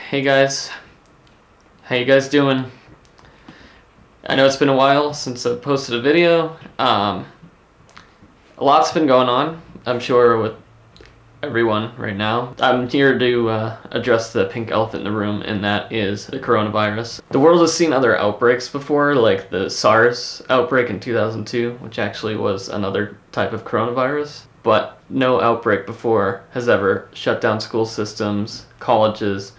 Hey guys, how you guys doing? I know it's been a while since I've posted a video. A lot's been going on, I'm sure, with everyone right now. I'm here to address the pink elephant in the room, and that is the coronavirus. The world has seen other outbreaks before, like the SARS outbreak in 2002, which actually was another type of coronavirus. But no outbreak before has ever shut down school systems, colleges,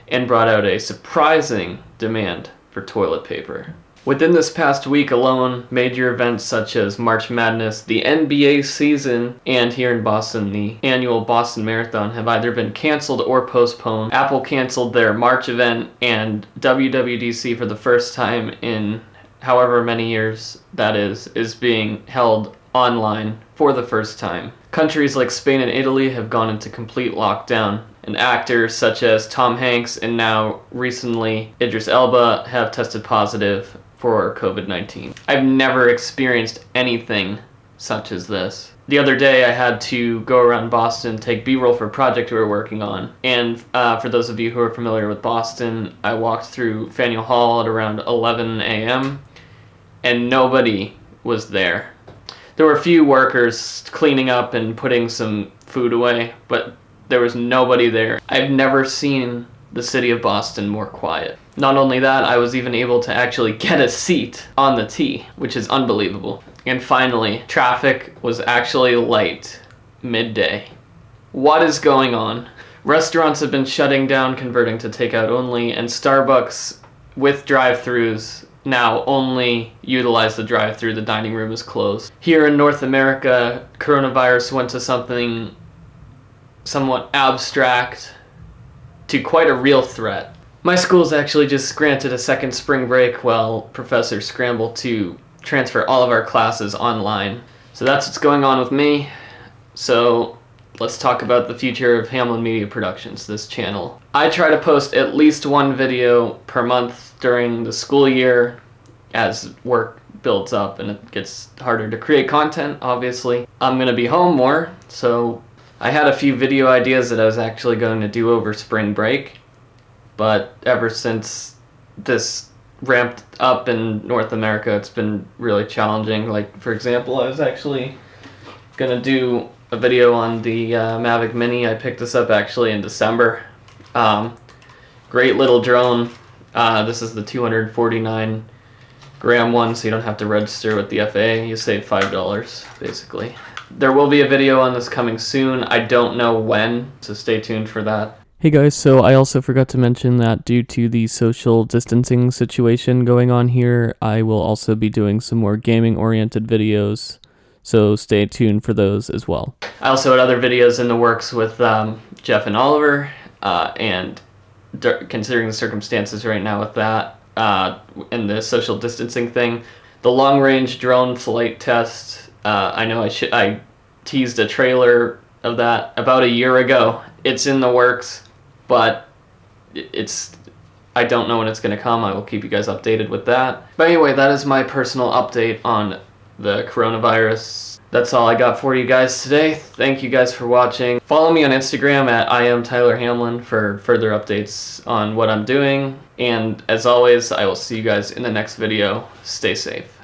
and brought out a surprising demand for toilet paper. Within this past week alone, major events such as March Madness, the NBA season, and here in Boston, the annual Boston Marathon have either been canceled or postponed. Apple canceled their March event, and WWDC for the first time in however many years that is being held online for the first time. Countries like Spain and Italy have gone into complete lockdown, and actors such as Tom Hanks and now recently Idris Elba have tested positive for COVID-19. I've never experienced anything such as this. The other day I had to go around Boston, take B-roll for a project we were working on, and for those of you who are familiar with Boston, I walked through Faneuil Hall at around 11 a.m. and nobody was there. There were a few workers cleaning up and putting some food away, but there was nobody there. I've never seen the city of Boston more quiet. Not only that, I was even able to actually get a seat on the T, which is unbelievable. And finally, traffic was actually light midday. What is going on? Restaurants have been shutting down, converting to takeout only, and Starbucks with drive-thrus now only utilize the drive-thru. The dining room is closed. Here in North America, coronavirus went to something somewhat abstract to quite a real threat. My school's actually just granted a second spring break while professors scramble to transfer all of our classes online. So that's what's going on with me. So let's talk about the future of Hamlin Media Productions, this channel. I try to post at least one video per month during the school year as work builds up and it gets harder to create content, obviously. I'm gonna be home more, so I had a few video ideas that I was actually going to do over spring break, but ever since this ramped up in North America, it's been really challenging. Like, for example, I was actually gonna do a video on the Mavic Mini. I picked this up actually in December. Great little drone. This is the 249 gram one, so you don't have to register with the FAA. You save $5 basically. There will be a video on this coming soon. I don't know when, so stay tuned for that. Hey guys, so I also forgot to mention that due to the social distancing situation going on here, I will also be doing some more gaming-oriented videos, so stay tuned for those as well. I also had other videos in the works with Jeff and Oliver, and considering the circumstances right now with that, and the social distancing thing, the long-range drone flight test, I know I teased a trailer of that about a year ago. It's in the works, but I don't know when it's going to come. I will keep you guys updated with that. But anyway, that is my personal update on the coronavirus. That's all I got for you guys today. Thank you guys for watching. Follow me on Instagram at @IamTylerHamlin for further updates on what I'm doing. And as always, I will see you guys in the next video. Stay safe.